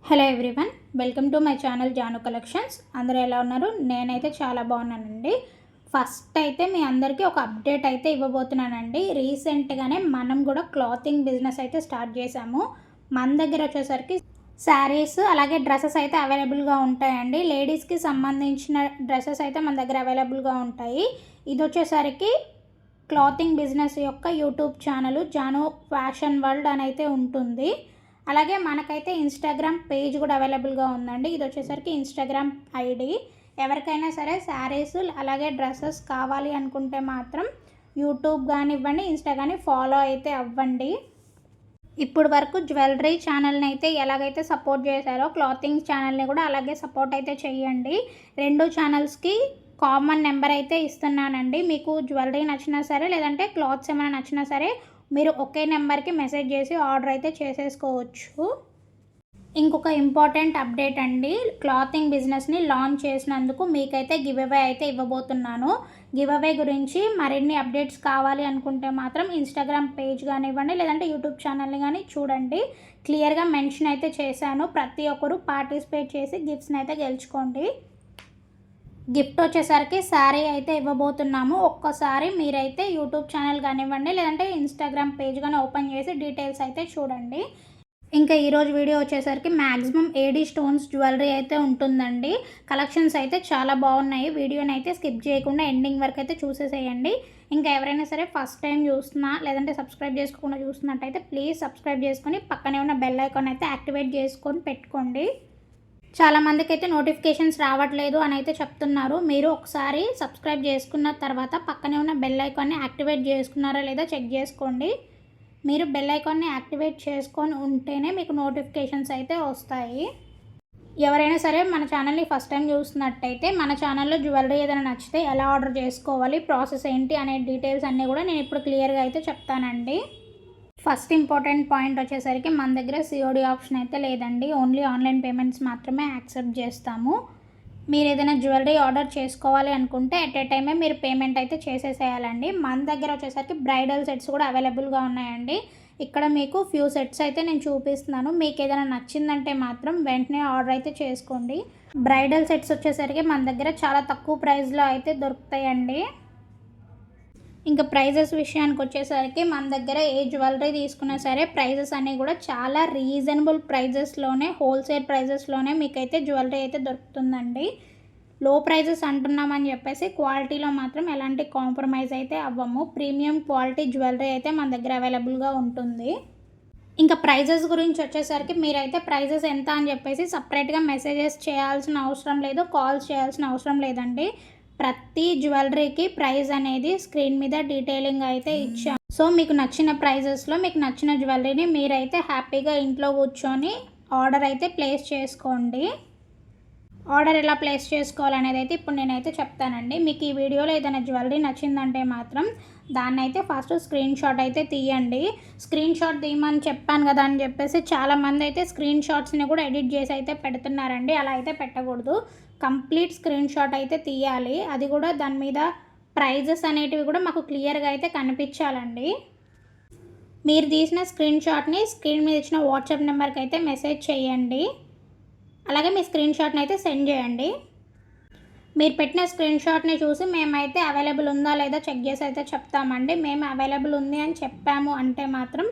Hello everyone, welcome to my channel Janu Collections. అందరూ ఎలా ఉన్నారు? నేనైతే చాలా బాగున్నానండి. ఫస్ట్ అయితే మీ అందరికీ ఒక అప్డేట్ అయితే ఇవ్వబోతున్నానండి. రీసెంట్గానే మనం కూడా క్లాతింగ్ బిజినెస్ అయితే స్టార్ట్ చేసాము. మన దగ్గర వచ్చేసరికి శారీస్ అలాగే డ్రెస్సెస్ అయితే అవైలబుల్గా ఉంటాయండి. లేడీస్కి సంబంధించిన డ్రెస్సెస్ అయితే మన దగ్గర అవైలబుల్గా ఉంటాయి. ఇది వచ్చేసరికి క్లాతింగ్ బిజినెస్ యొక్క YouTube channel Janu Fashion World అని అయితే ఉంటుంది. అలాగే మనకైతే ఇన్స్టాగ్రామ్ పేజ్ కూడా అవైలబుల్గా ఉందండి. ఇది వచ్చేసరికి ఇన్స్టాగ్రామ్ ఐడి. ఎవరికైనా సరే శారీస్ అలాగే డ్రెస్సెస్ కావాలి అనుకుంటే మాత్రం యూట్యూబ్ కానివ్వండి, ఇన్స్టా కానీ ఫాలో అయితే అవ్వండి. ఇప్పుడు వరకు జ్యువెలరీ ఛానల్ని అయితే ఎలాగైతే సపోర్ట్ చేశారో క్లాతింగ్ ఛానల్ని కూడా అలాగే సపోర్ట్ అయితే చేయండి. రెండు ఛానల్స్కి కామన్ నెంబర్ అయితే ఇస్తున్నానండి. మీకు జ్యువెలరీ నచ్చినా సరే లేదంటే క్లాత్స్ ఏమైనా నచ్చినా సరే మీరు ఒకే నెంబర్కి మెసేజ్ చేసి ఆర్డర్ అయితే చేసేసుకోవచ్చు. ఇంకొక ఇంపార్టెంట్ అప్డేట్ అండి, క్లాతింగ్ బిజినెస్ని లాంచ్ చేసినందుకు మీకైతే గివ్ అవే అయితే ఇవ్వబోతున్నాను. గివ్ అవే గురించి మరిన్ని అప్డేట్స్ కావాలి అనుకుంటే మాత్రం ఇన్స్టాగ్రామ్ పేజ్ కానివ్వండి లేదంటే యూట్యూబ్ ఛానల్ని కానీ చూడండి. క్లియర్గా మెన్షన్ అయితే చేశాను. ప్రతి ఒక్కరు పార్టిసిపేట్ చేసి గిఫ్ట్స్ని అయితే గెలుచుకోండి. గిఫ్ట్ వచ్చేసరికి శారీ అయితే ఇవ్వబోతున్నాము. ఒక్కసారి మీరైతే యూట్యూబ్ ఛానల్ కానివ్వండి లేదంటే ఇన్స్టాగ్రామ్ పేజ్ కానీ ఓపెన్ చేసి డీటెయిల్స్ అయితే చూడండి. ఇంకా ఈరోజు వీడియో వచ్చేసరికి మ్యాక్సిమం ఏడీ స్టోన్స్ జ్యువెలరీ అయితే ఉంటుందండి. కలెక్షన్స్ అయితే చాలా బాగున్నాయి. వీడియోని అయితే స్కిప్ చేయకుండా ఎండింగ్ వరకు అయితే చూసేసేయండి. ఇంకా ఎవరైనా సరే ఫస్ట్ టైం చూస్తున్నా లేదంటే సబ్స్క్రైబ్ చేసుకోకుండా చూస్తున్నట్టయితే ప్లీజ్ సబ్స్క్రైబ్ చేసుకొని పక్కనే ఉన్న బెల్ ఐకాన్ అయితే యాక్టివేట్ చేసుకొని పెట్టుకోండి. చాలామందికి అయితే నోటిఫికేషన్స్ రావట్లేదు అని అయితే చెప్తున్నారు. మీరు ఒకసారి సబ్స్క్రైబ్ చేసుకున్న తర్వాత పక్కనే ఉన్న బెల్ ఐకాన్ని యాక్టివేట్ చేసుకున్నారా లేదా చెక్ చేసుకోండి. మీరు బెల్ ఐకాన్ని యాక్టివేట్ చేసుకొని ఉంటేనే మీకు నోటిఫికేషన్స్ అయితే వస్తాయి. ఎవరైనా సరే మన ఛానల్ని ఫస్ట్ టైం చూస్తున్నట్టయితే మన ఛానల్లో జ్యువెలరీ ఏదైనా నచ్చితే ఎలా ఆర్డర్ చేసుకోవాలి, ప్రాసెస్ ఏంటి అనే డీటెయిల్స్ అన్నీ కూడా నేను ఇప్పుడు క్లియర్గా అయితే చెప్తానండి. ఫస్ట్ ఇంపార్టెంట్ పాయింట్ వచ్చేసరికి మన దగ్గర సిఓడి ఆప్షన్ అయితే లేదండి. ఓన్లీ ఆన్లైన్ పేమెంట్స్ మాత్రమే యాక్సెప్ట్ చేస్తాము. మీరు ఏదైనా జ్యువెలరీ ఆర్డర్ చేసుకోవాలి అనుకుంటే ఎట్ ఏ టైమే మీరు పేమెంట్ అయితే చేసేసేయాలండి. మన దగ్గర వచ్చేసరికి బ్రైడల్ సెట్స్ కూడా అవైలబుల్గా ఉన్నాయండి. ఇక్కడ మీకు ఫ్యూ సెట్స్ అయితే నేను చూపిస్తున్నాను. మీకు ఏదైనా నచ్చిందంటే మాత్రం వెంటనే ఆర్డర్ అయితే చేసుకోండి. బ్రైడల్ సెట్స్ వచ్చేసరికి మన దగ్గర చాలా తక్కువ ప్రైస్లో అయితే దొరుకుతాయండి. ఇంకా ప్రైజెస్ విషయానికి వచ్చేసరికి మన దగ్గర ఏ జ్యువెలరీ తీసుకున్నా సరే ప్రైజెస్ అన్నీ కూడా చాలా రీజనబుల్ ప్రైజెస్లోనే, హోల్సేల్ ప్రైజెస్లోనే మీకైతే జ్యువెలరీ అయితే దొరుకుతుందండి. లో ప్రైజెస్ అంటున్నామని చెప్పేసి క్వాలిటీలో మాత్రం ఎలాంటి కాంప్రమైజ్ అయితే అవ్వము. ప్రీమియం క్వాలిటీ జ్యువెలరీ అయితే మన దగ్గర అవైలబుల్గా ఉంటుంది. ఇంకా ప్రైజెస్ గురించి వచ్చేసరికి మీరైతే ప్రైజెస్ ఎంత అని చెప్పేసి సపరేట్గా మెసేజెస్ చేయాల్సిన అవసరం లేదు, కాల్స్ చేయాల్సిన అవసరం లేదండి. ప్రతి జ్యువెలరీకి ప్రైస్ అనేది స్క్రీన్ మీద డీటెయిలింగ్ అయితే ఇచ్చాము. సో మీకు నచ్చిన ప్రైజెస్లో మీకు నచ్చిన జ్యువెలరీని మీరైతే హ్యాపీగా ఇంట్లో కూర్చొని ఆర్డర్ అయితే ప్లేస్ చేసుకోండి. ఆర్డర్ ఎలా ప్లేస్ చేసుకోవాలనేది అయితే ఇప్పుడు నేనైతే చెప్తానండి. మీకు ఈ వీడియోలో ఏదైనా జ్యువెలరీ నచ్చిందంటే మాత్రం దాన్ని అయితే ఫస్ట్ స్క్రీన్ షాట్ అయితే తీయండి. స్క్రీన్ షాట్ తీయమని చెప్పాను కదా అని చెప్పేసి చాలామంది అయితే స్క్రీన్ షాట్స్ని కూడా ఎడిట్ చేసి అయితే పెడుతున్నారండి. అలా అయితే పెట్టకూడదు. కంప్లీట్ స్క్రీన్ షాట్ అయితే తీయాలి. అది కూడా దాని మీద ప్రైజెస్ అనేటివి కూడా మాకు క్లియర్గా అయితే కనిపించాలండి. మీరు తీసిన స్క్రీన్ షాట్ని స్క్రీన్ మీద ఇచ్చిన వాట్సాప్ నెంబర్కి అయితే మెసేజ్ చేయండి. అలాగే మీ స్క్రీన్ షాట్ని అయితే సెండ్ చేయండి. మీరు పెట్టిన స్క్రీన్ షాట్ని చూసి మేమైతే అవైలబుల్ ఉందా లేదా చెక్ చేసి అయితే చెప్తామండి. మేము అవైలబుల్ ఉంది అని చెప్పాము అంటే మాత్రం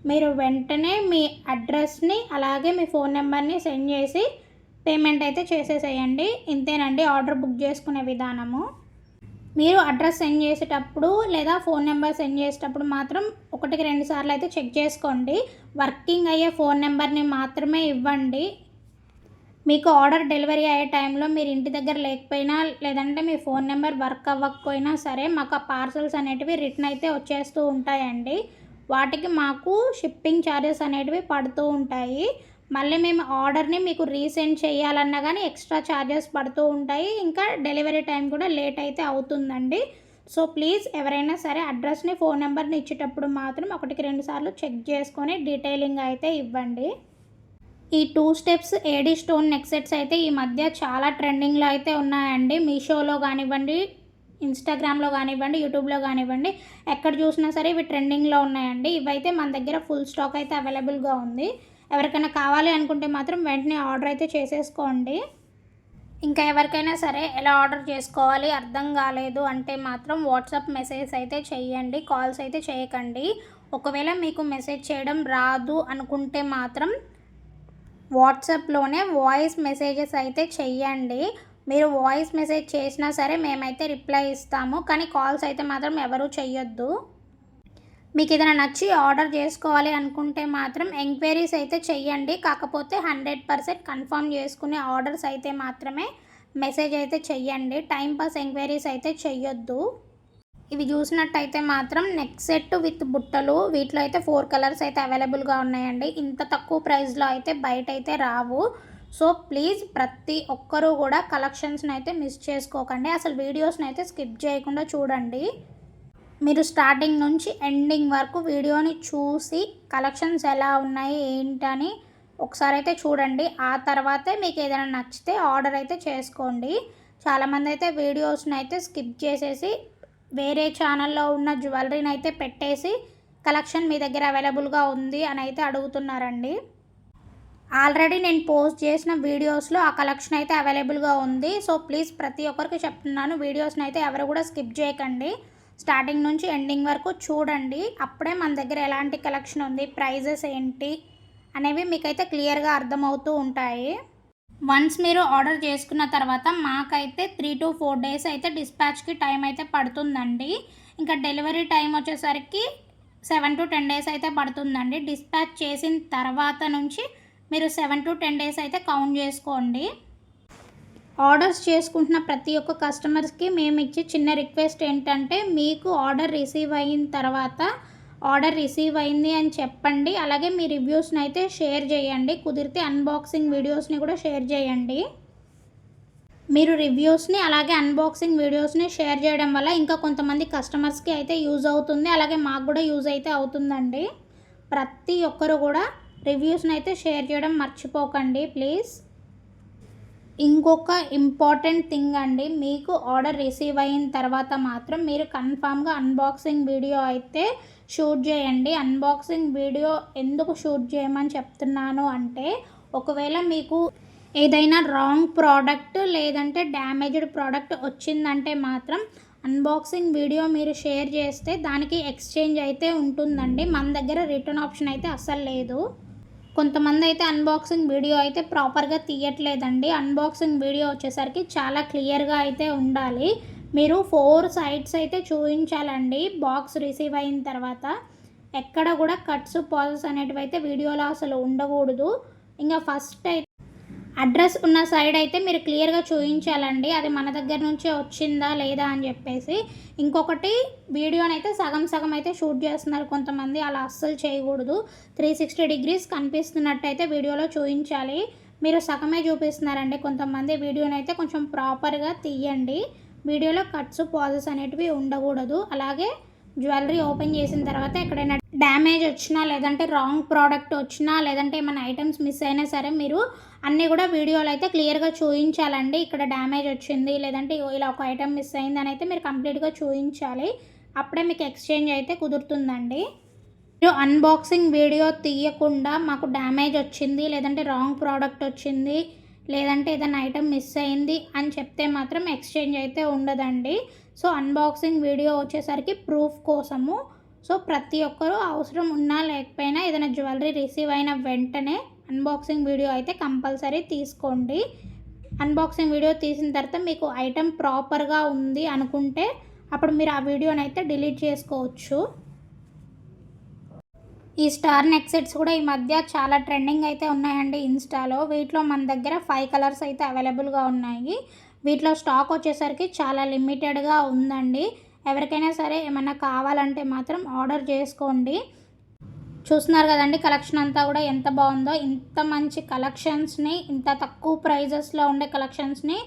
మీరు వెంటనే మీ అడ్రస్ని అలాగే మీ ఫోన్ నెంబర్ని సెండ్ చేసి పేమెంట్ అయితే చేసేసేయండి. ఇంతేనండి ఆర్డర్ బుక్ చేసుకునే విధానము. మీరు అడ్రస్ సెండ్ చేసేటప్పుడు లేదా ఫోన్ నెంబర్ సెండ్ చేసేటప్పుడు మాత్రం 1-2 సార్లు అయితే చెక్ చేసుకోండి. వర్కింగ్ అయ్యే ఫోన్ నెంబర్ని మాత్రమే ఇవ్వండి. మీకు ఆర్డర్ డెలివరీ అయ్యే టైంలో మీరు ఇంటి దగ్గర లేకపోయినా లేదంటే మీ ఫోన్ నెంబర్ వర్క్ అవ్వకపోయినా సరే మాకు ఆ పార్సల్స్ అనేటివి రిటర్న్ అయితే వచ్చేస్తూ ఉంటాయండి. వాటికి మాకు షిప్పింగ్ ఛార్జెస్ అనేటివి పడుతూ ఉంటాయి. మళ్ళీ మేము ఆర్డర్ని మీకు రీసెండ్ చేయాలన్నా కానీ ఎక్స్ట్రా ఛార్జెస్ పడుతూ ఉంటాయి. ఇంకా డెలివరీ టైం కూడా లేట్ అయితే అవుతుందండి. సో ప్లీజ్ ఎవరైనా సరే అడ్రస్ని ఫోన్ నెంబర్ని ఇచ్చేటప్పుడు మాత్రం 1-2 సార్లు చెక్ చేసుకొని డీటెయిలింగ్ అయితే ఇవ్వండి. ఈ 2 steps AD stone neck sets అయితే ఈ మధ్య చాలా ట్రెండింగ్లో అయితే ఉన్నాయండి. మీషోలో కానివ్వండి, ఇన్స్టాగ్రామ్లో కానివ్వండి, యూట్యూబ్లో కానివ్వండి, ఎక్కడ చూసినా సరే ఇవి ట్రెండింగ్లో ఉన్నాయండి. ఇవైతే మన దగ్గర ఫుల్ స్టాక్ అయితే అవైలబుల్గా ఉంది. ఎవరికైనా కావాలి అనుకుంటే మాత్రం వెంటనే ఆర్డర్ అయితే చేసేసుకోండి. ఇంకా ఎవరికైనా సరే ఎలా ఆర్డర్ చేసుకోవాలి అర్థం కాలేదు అంటే మాత్రం వాట్సాప్ మెసేజ్ అయితే చేయండి, కాల్స్ అయితే చేయకండి. ఒకవేళ మీకు మెసేజ్ చేయడం రాదు అనుకుంటే మాత్రం వాట్సాప్లోనే వాయిస్ మెసేజెస్ అయితే చెయ్యండి. మీరు వాయిస్ మెసేజ్ చేసినా సరే మేమైతే రిప్లై ఇస్తాము, కానీ కాల్స్ అయితే మాత్రం ఎవరూ చెయ్యొద్దు. మీకు ఏదైనా నచ్చి ఆర్డర్ చేసుకోవాలి అనుకుంటే మాత్రం ఎంక్వైరీస్ అయితే చెయ్యండి, కాకపోతే 100% కన్ఫర్మ్ చేసుకునే ఆర్డర్స్ అయితే మాత్రమే మెసేజ్ అయితే చెయ్యండి. టైంపాస్ ఎంక్వైరీస్ అయితే చెయ్యొద్దు. ఇవి చూసినట్టయితే మాత్రం నెక్ సెట్ విత్ బుట్టలు, వీటిలో అయితే 4 కలర్స్ అయితే అవైలబుల్గా ఉన్నాయండి. ఇంత తక్కువ ప్రైస్లో అయితే బయట అయితే రావు. సో ప్లీజ్ ప్రతి ఒక్కరూ కూడా కలెక్షన్స్ని అయితే మిస్ చేసుకోకండి. అసలు వీడియోస్ని అయితే స్కిప్ చేయకుండా చూడండి. మీరు స్టార్టింగ్ నుంచి ఎండింగ్ వరకు వీడియోని చూసి కలెక్షన్స్ ఎలా ఉన్నాయి ఏంటని ఒకసారి అయితే చూడండి. ఆ తర్వాతే మీకు ఏదైనా నచ్చితే ఆర్డర్ అయితే చేసుకోండి. చాలామంది అయితే వీడియోస్ని అయితే స్కిప్ చేసేసి వేరే ఛానల్లో ఉన్న జ్యువెలరీని అయితే పెట్టేసి కలెక్షన్ మీ దగ్గర అవైలబుల్గా ఉంది అని అయితే అడుగుతున్నారండి. ఆల్రెడీ నేను పోస్ట్ చేసిన వీడియోస్లో ఆ కలెక్షన్ అయితే అవైలబుల్గా ఉంది. సో ప్లీజ్ ప్రతి ఒక్కరికి చెప్తున్నాను, వీడియోస్ని అయితే ఎవరు కూడా స్కిప్ చేయకండి. స్టార్టింగ్ నుంచి ఎండింగ్ వరకు చూడండి. అప్పుడే మన దగ్గర ఎలాంటి కలెక్షన్ ఉంది, ప్రైజెస్ ఏంటి అనేవి మీకైతే క్లియర్గా అర్థమవుతూ ఉంటాయి. వన్స్ మీరు ఆర్డర్ చేసుకున్న తర్వాత మాకైతే 3 to 4 days అయితే డిస్పాచ్కి టైం అయితే పడుతుందండి. ఇంకా డెలివరీ టైం వచ్చేసరికి 7 to 10 days అయితే పడుతుందండి. డిస్పాచ్ చేసిన తర్వాత నుంచి మీరు 7 to 10 days అయితే కౌంట్ చేసుకోండి. ఆర్డర్స్ చేసుకుంటున్న ప్రతి ఒక్క కస్టమర్స్కి మేము ఇచ్చే చిన్న రిక్వెస్ట్ ఏంటంటే, మీకు ఆర్డర్ రిసీవ్ అయిన తర్వాత ఆర్డర్ రిసీవ్ అయింది అని చెప్పండి. అలాగే మీ రివ్యూస్ని అయితే షేర్ చేయండి. కుదిరితే అన్బాక్సింగ్ వీడియోస్ని కూడా షేర్ చేయండి. మీరు రివ్యూస్ని అలాగే అన్బాక్సింగ్ వీడియోస్ని షేర్ చేయడం వల్ల ఇంకా కొంతమంది కస్టమర్స్కి అయితే యూజ్ అవుతుంది, అలాగే మాకు కూడా యూజ్ అయితే అవుతుందండి. ప్రతి ఒక్కరు కూడా రివ్యూస్ని అయితే షేర్ చేయడం మర్చిపోకండి ప్లీజ్. ఇంకొక ఇంపార్టెంట్ థింగ్ అండి, మీకు ఆర్డర్ రిసీవ్ అయిన తర్వాత మాత్రం మీరు కన్ఫామ్గా అన్బాక్సింగ్ వీడియో అయితే షూట్ చేయండి. అన్బాక్సింగ్ వీడియో ఎందుకు షూట్ చేయమని చెప్తున్నాను అంటే, ఒకవేళ మీకు ఏదైనా రాంగ్ ప్రోడక్ట్ లేదంటే డ్యామేజ్డ్ ప్రోడక్ట్ వచ్చిందంటే మాత్రం అన్బాక్సింగ్ వీడియో మీరు షేర్ చేస్తే దానికి ఎక్స్చేంజ్ అయితే ఉంటుందండి. మన దగ్గర రిటర్న్ ఆప్షన్ అయితే అస్సలు లేదు. కొంతమంది అయితే అన్బాక్సింగ్ వీడియో అయితే ప్రాపర్గా తీయట్లేదండి. అన్బాక్సింగ్ వీడియో వచ్చేసరికి చాలా క్లియర్గా అయితే ఉండాలి. మీరు 4 సైడ్స్ అయితే చూపించాలండి. బాక్స్ రిసీవ్ అయిన తర్వాత ఎక్కడ కూడా కట్స్ పాజెస్ అనేటివి అయితే వీడియోలో అసలు ఉండకూడదు. ఇంకా ఫస్ట్ అయితే అడ్రస్ ఉన్న సైడ్ అయితే మీరు క్లియర్గా చూపించాలండి, అది మన దగ్గర నుంచే వచ్చిందా లేదా అని చెప్పేసి. ఇంకొకటి, వీడియోని అయితే సగం సగం అయితే షూట్ చేస్తున్నారు కొంతమంది, అలా అస్సలు చేయకూడదు. 360 degrees కనిపిస్తున్నట్టయితే వీడియోలో చూపించాలి. మీరు సగమే చూపిస్తున్నారండి కొంతమంది. వీడియోని అయితే కొంచెం ప్రాపర్గా తీయండి. వీడియోలో కట్స్ పాజెస్ అనేటివి ఉండకూడదు. అలాగే జ్యువెలరీ ఓపెన్ చేసిన తర్వాత ఎక్కడైనా డ్యామేజ్ వచ్చినా లేదంటే రాంగ్ ప్రోడక్ట్ వచ్చినా లేదంటే ఏమైనా ఐటమ్స్ మిస్ అయినా సరే మీరు అన్నీ కూడా వీడియోలో అయితే క్లియర్గా చూపించాలండి. ఇక్కడ డ్యామేజ్ వచ్చింది లేదంటే ఇలా ఒక ఐటమ్ మిస్ అయింది అని అయితే మీరు కంప్లీట్గా చూపించాలి. అప్పుడే మీకు ఎక్స్చేంజ్ అయితే కుదురుతుందండి. మీరు అన్బాక్సింగ్ వీడియో తీయకుండా మాకు డ్యామేజ్ వచ్చింది లేదంటే రాంగ్ ప్రోడక్ట్ వచ్చింది లేదంటే ఏదైనా ఐటమ్ మిస్ అయింది అని చెప్తే మాత్రం ఎక్స్చేంజ్ అయితే ఉండదండి. సో అన్బాక్సింగ్ వీడియో వచ్చేసరికి ప్రూఫ్ కోసము. సో ప్రతి ఒక్కరూ అవసరం ఉన్నా లేకపోయినా ఏదైనా జ్యువెలరీ రిసీవ్ అయిన వెంటనే అన్బాక్సింగ్ వీడియో అయితే కంపల్సరీ తీసుకోండి. అన్బాక్సింగ్ వీడియో తీసిన తర్వాత మీకు ఐటెం ప్రాపర్గా ఉంది అనుకుంటే అప్పుడు మీరు ఆ వీడియోని అయితే డిలీట్ చేసుకోవచ్చు. ఈ స్టార్ నెక్ సెట్స్ కూడా ఈ మధ్య చాలా ట్రెండింగ్ అయితే ఉన్నాయండి ఇన్స్టాలో. వీటిలో మన దగ్గర 5 కలర్స్ అయితే అవైలబుల్గా ఉన్నాయి. వీటిలో స్టాక్ వచ్చేసరికి చాలా లిమిటెడ్గా ఉందండి. ఎవరికైనా సరే ఏమన్నా కావాలంటే మాత్రం ఆర్డర్ చేసుకోండి. చూస్తున్నారు కదండి కలెక్షన్ అంతా కూడా ఎంత బాగుందో. ఇంత మంచి కలెక్షన్స్ని, ఇంత తక్కువ ప్రైజెస్లో ఉండే కలెక్షన్స్ని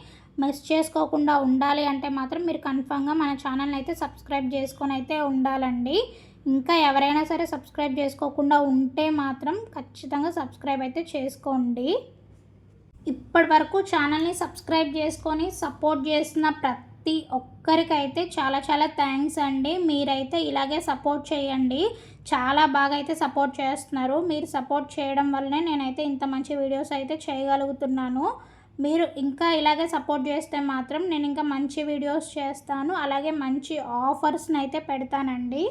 మిస్ చేసుకోకుండా ఉండాలి అంటే మాత్రం మీరు కన్ఫామ్గా మన ఛానల్ని అయితే సబ్స్క్రైబ్ చేసుకొని అయితే ఉండాలండి. ఇంకా ఎవరైనా సరే సబ్స్క్రైబ్ చేసుకోకుండా ఉంటే మాత్రం ఖచ్చితంగా సబ్స్క్రైబ్ అయితే చేసుకోండి. ఇప్పటి వరకు ఛానల్ని సబ్స్క్రైబ్ చేసుకొని సపోర్ట్ చేస్తున్న ప్రతి ప్రతి ఒక్కరికైతే చాలా చాలా థ్యాంక్స్ అండి. మీరైతే ఇలాగే సపోర్ట్ చేయండి. చాలా బాగా అయితే సపోర్ట్ చేస్తున్నారు. మీరు సపోర్ట్ చేయడం వల్లనే నేనైతే ఇంత మంచి వీడియోస్ అయితే చేయగలుగుతున్నాను. మీరు ఇంకా ఇలాగే సపోర్ట్ చేస్తే మాత్రం నేను ఇంకా మంచి వీడియోస్ చేస్తాను. అలాగే మంచి ఆఫర్స్ని అయితే పెడతానండి.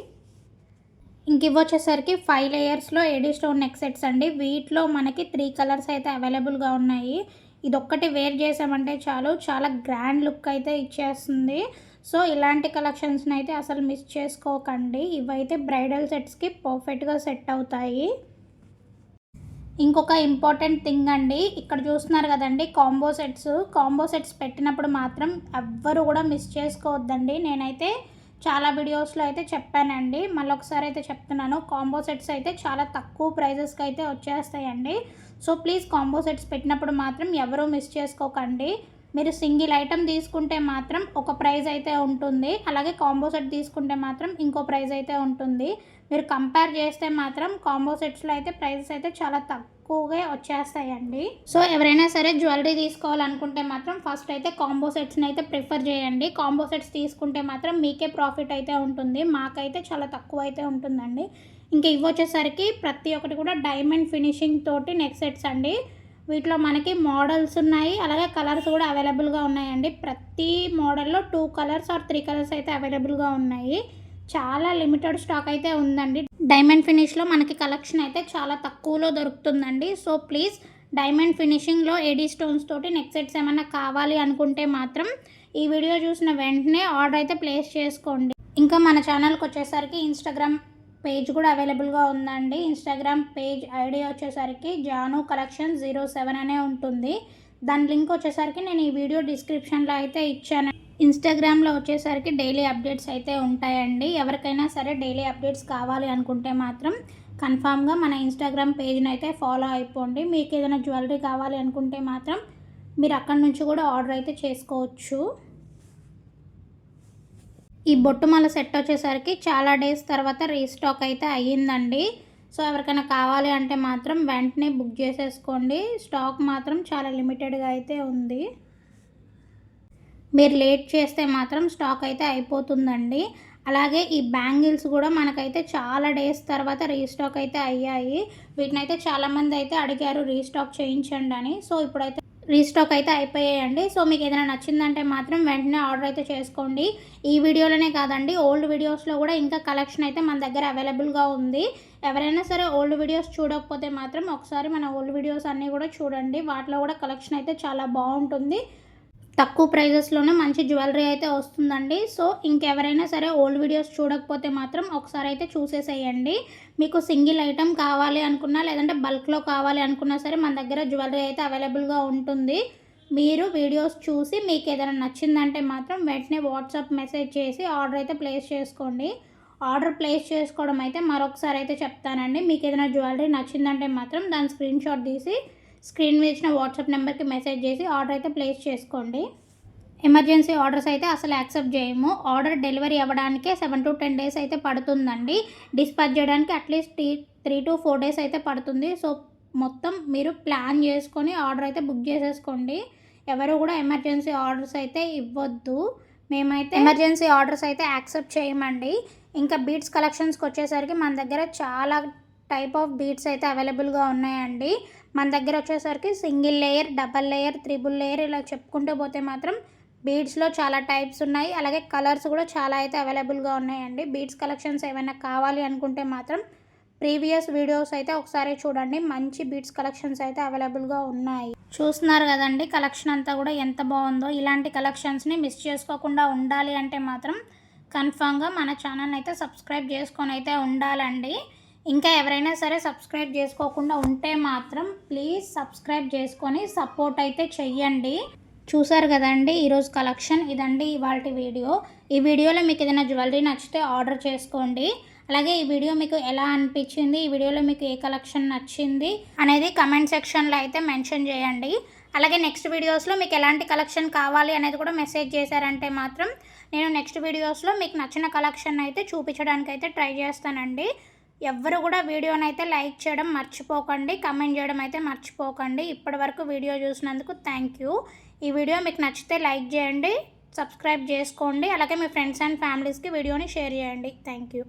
ఇంక ఇవొచ్చేసరికి 5 లేయర్స్లో ఏడీ స్టోన్ నెక్ సెట్స్ అండి. వీటిలో మనకి 3 కలర్స్ అయితే అవైలబుల్గా ఉన్నాయి. ఇదొక్కటి వేర్ చేసామంటే చాలు, చాలా గ్రాండ్ లుక్ అయితే ఇచ్చేస్తుంది. సో ఇలాంటి కలెక్షన్స్ని అయితే అసలు మిస్ చేసుకోకండి. ఇవైతే బ్రైడల్ సెట్స్కి పర్ఫెక్ట్గా సెట్ అవుతాయి. ఇంకొక ఇంపార్టెంట్ థింగ్ అండి, ఇక్కడ చూస్తున్నారు కదండి కాంబో సెట్స్ పెట్టినప్పుడు మాత్రం ఎవ్వరు కూడా మిస్ చేసుకోవద్దండి. నేనైతే చాలా వీడియోస్లో అయితే చెప్పానండి, మళ్ళీ ఒకసారి అయితే చెప్తున్నాను. కాంబో సెట్స్ అయితే చాలా తక్కువ ప్రైజెస్కి అయితే వచ్చేస్తాయండి. సో ప్లీజ్ కాంబో సెట్స్ పెట్టినప్పుడు మాత్రం ఎవరూ మిస్ చేసుకోకండి. మీరు సింగిల్ ఐటెం తీసుకుంటే మాత్రం ఒక ప్రైజ్ అయితే ఉంటుంది, అలాగే కాంబో సెట్ తీసుకుంటే మాత్రం ఇంకో ప్రైజ్ అయితే ఉంటుంది. మీరు కంపేర్ చేస్తే మాత్రం కాంబో సెట్స్లో అయితే ప్రైజెస్ అయితే చాలా తక్కువగా వచ్చేస్తాయండి. సో ఎవరైనా సరే జ్యువెలరీ తీసుకోవాలనుకుంటే మాత్రం ఫస్ట్ అయితే కాంబో సెట్స్ని అయితే ప్రిఫర్ చేయండి. కాంబో సెట్స్ తీసుకుంటే మాత్రం మీకే ప్రాఫిట్ అయితే ఉంటుంది, మాకైతే చాలా తక్కువ అయితే ఉంటుందండి. ఇంకా ఇవొచ్చేసరికి ప్రతి ఒక్కటి కూడా డైమండ్ ఫినిషింగ్ తోటి నెక్ సెట్స్ అండి. వీటిలో మనకి మోడల్స్ ఉన్నాయి, అలాగే కలర్స్ కూడా అవైలబుల్గా ఉన్నాయండి. ప్రతి మోడల్లో 2 కలర్స్ ఆర్ 3 కలర్స్ అయితే అవైలబుల్గా ఉన్నాయి. చాలా లిమిటెడ్ స్టాక్ అయితే ఉందండి. డైమండ్ ఫినిష్లో మనకి కలెక్షన్ అయితే చాలా తక్కువలో దొరుకుతుందండి. సో ప్లీజ్ డైమండ్ ఫినిషింగ్లో ఏడీ స్టోన్స్ తోటి నెక్ సెట్స్ ఏమైనా కావాలి అనుకుంటే మాత్రం ఈ వీడియో చూసిన వెంటనే ఆర్డర్ అయితే ప్లేస్ చేసుకోండి. ఇంకా మన ఛానల్కి వచ్చేసరికి ఇన్స్టాగ్రామ్ పేజ్ కూడా అవైలబుల్గా ఉందండి. ఇన్స్టాగ్రామ్ పేజ్ ఐడి వచ్చేసరికి జాను కలెక్షన్ 07 అనే ఉంటుంది. దాని లింక్ వచ్చేసరికి నేను ఈ వీడియో డిస్క్రిప్షన్లో అయితే ఇచ్చాను. ఇన్స్టాగ్రామ్లో వచ్చేసరికి డైలీ అప్డేట్స్ అయితే ఉంటాయండి. ఎవరికైనా సరే డైలీ అప్డేట్స్ కావాలి అనుకుంటే మాత్రం కన్ఫామ్గా మన ఇన్స్టాగ్రామ్ పేజ్ని అయితే ఫాలో అయిపోండి. మీకు ఏదైనా జ్యువెలరీ కావాలి అనుకుంటే మాత్రం మీరు అక్కడి నుంచి కూడా ఆర్డర్ అయితే చేసుకోవచ్చు. ఈ బొట్టుమాల సెట్ వచ్చేసరికి చాలా డేస్ తర్వాత రీస్టాక్ అయితే అయ్యిందండి. సో ఎవరికైనా కావాలి అంటే మాత్రం వెంటనే బుక్ చేసేసుకోండి. స్టాక్ మాత్రం చాలా లిమిటెడ్గా అయితే ఉంది. మీరు లేట్ చేస్తే మాత్రం స్టాక్ అయితే అయిపోతుందండి. అలాగే ఈ బ్యాంగిల్స్ కూడా మనకైతే చాలా డేస్ తర్వాత రీస్టాక్ అయితే అయ్యాయి. వీటిని అయితే చాలామంది అయితే అడిగారు రీస్టాక్ చేయించండి అని. సో ఇప్పుడైతే రీస్టాక్ అయితే అయిపోయాయండి. సో మీకు ఏదైనా నచ్చిందంటే మాత్రం వెంటనే ఆర్డర్ అయితే చేసుకోండి. ఈ వీడియోలోనే కాదండి, ఓల్డ్ వీడియోస్లో కూడా ఇంకా కలెక్షన్ అయితే మన దగ్గర అవైలబుల్గా ఉంది. ఎవరైనా సరే ఓల్డ్ వీడియోస్ చూడకపోతే మాత్రం ఒకసారి మన ఓల్డ్ వీడియోస్ అన్నీ కూడా చూడండి. వాటిలో కూడా కలెక్షన్ అయితే చాలా బాగుంటుంది. తక్కువ ప్రైజెస్లోనే మంచి జ్యువెలరీ అయితే వస్తుందండి. సో ఇంకెవరైనా సరే ఓల్డ్ వీడియోస్ చూడకపోతే మాత్రం ఒకసారి అయితే చూసేసేయండి. మీకు సింగిల్ ఐటెం కావాలి అనుకున్నా, లేదంటే బల్క్లో కావాలి అనుకున్నా సరే మన దగ్గర జ్యువెలరీ అయితే అవైలబుల్గా ఉంటుంది. మీరు వీడియోస్ చూసి మీకు ఏదైనా నచ్చిందంటే మాత్రం వెంటనే వాట్సాప్ మెసేజ్ చేసి ఆర్డర్ అయితే ప్లేస్ చేసుకోండి. ఆర్డర్ ప్లేస్ చేసుకోవడం అయితే మరొకసారి అయితే చెప్తానండి. మీకు ఏదైనా జ్యువెలరీ నచ్చిందంటే మాత్రం దాని స్క్రీన్ షాట్ తీసి స్క్రీన్ మీద ఇచ్చిన వాట్సాప్ నెంబర్కి మెసేజ్ చేసి ఆర్డర్ అయితే ప్లేస్ చేసుకోండి. ఎమర్జెన్సీ ఆర్డర్స్ అయితే అసలు యాక్సెప్ట్ చేయము. ఆర్డర్ డెలివరీ అవ్వడానికే 7 to 10 డేస్ అయితే పడుతుందండి. డిస్పాచ్ చేయడానికి అట్లీస్ట్ 3 to 4 డేస్ అయితే పడుతుంది. సో మొత్తం మీరు ప్లాన్ చేసుకొని ఆర్డర్ అయితే బుక్ చేసేసుకోండి. ఎవరు కూడా ఎమర్జెన్సీ ఆర్డర్స్ అయితే ఇవ్వద్దు. మేమైతే ఎమర్జెన్సీ ఆర్డర్స్ అయితే యాక్సెప్ట్ చేయమండి. ఇంకా బీడ్స్ కలెక్షన్స్కి వచ్చేసరికి మన దగ్గర చాలా టైప్ ఆఫ్ బీడ్స్ అయితే అవైలబుల్గా ఉన్నాయండి. మన దగ్గర వచ్చేసరికి single layer, double layer, 3 layer ఇలా చెప్పుకుంటూ పోతే మాత్రం బీడ్స్లో చాలా టైప్స్ ఉన్నాయి. అలాగే కలర్స్ కూడా చాలా అయితే అవైలబుల్గా ఉన్నాయండి. బీడ్స్ కలెక్షన్స్ ఏమైనా కావాలి అనుకుంటే మాత్రం ప్రీవియస్ వీడియోస్ అయితే ఒకసారి చూడండి. మంచి బీడ్స్ కలెక్షన్స్ అయితే అవైలబుల్గా ఉన్నాయి. చూస్తున్నారు కదండి కలెక్షన్ అంతా కూడా ఎంత బాగుందో. ఇలాంటి కలెక్షన్స్ని మిస్ చేసుకోకుండా ఉండాలి అంటే మాత్రం కన్ఫామ్గా మన ఛానల్ అయితే సబ్స్క్రైబ్ చేసుకొని అయితే ఉండాలండి. ఇంకా ఎవరైనా సరే సబ్స్క్రైబ్ చేసుకోకుండా ఉంటే మాత్రం ప్లీజ్ సబ్స్క్రైబ్ చేసుకొని సపోర్ట్ అయితే చెయ్యండి. చూసారు కదండి ఈరోజు కలెక్షన్ ఇదండి ఇవాల్టి వీడియో. ఈ వీడియోలో మీకు ఏదైనా జ్యువెలరీ నచ్చితే ఆర్డర్ చేసుకోండి. అలాగే ఈ వీడియో మీకు ఎలా అనిపించింది, ఈ వీడియోలో మీకు ఏ కలెక్షన్ నచ్చింది అనేది కమెంట్ సెక్షన్లో అయితే మెన్షన్ చేయండి. అలాగే నెక్స్ట్ వీడియోస్లో మీకు ఎలాంటి కలెక్షన్ కావాలి అనేది కూడా మెసేజ్ చేశారంటే మాత్రం నేను నెక్స్ట్ వీడియోస్లో మీకు నచ్చిన కలెక్షన్ అయితే చూపించడానికి అయితే ట్రై చేస్తానండి. ఎవ్వరు కూడా వీడియోని అయితే లైక్ చేయడం మర్చిపోకండి, కమెంట్ చేయడం అయితే మర్చిపోకండి. ఇప్పటివరకు వీడియో చూసినందుకు థ్యాంక్ యూ. ఈ వీడియో మీకు నచ్చితే లైక్ చేయండి, సబ్స్క్రైబ్ చేసుకోండి. అలాగే మీ ఫ్రెండ్స్ అండ్ ఫ్యామిలీస్కి వీడియోని షేర్ చేయండి. Thank you.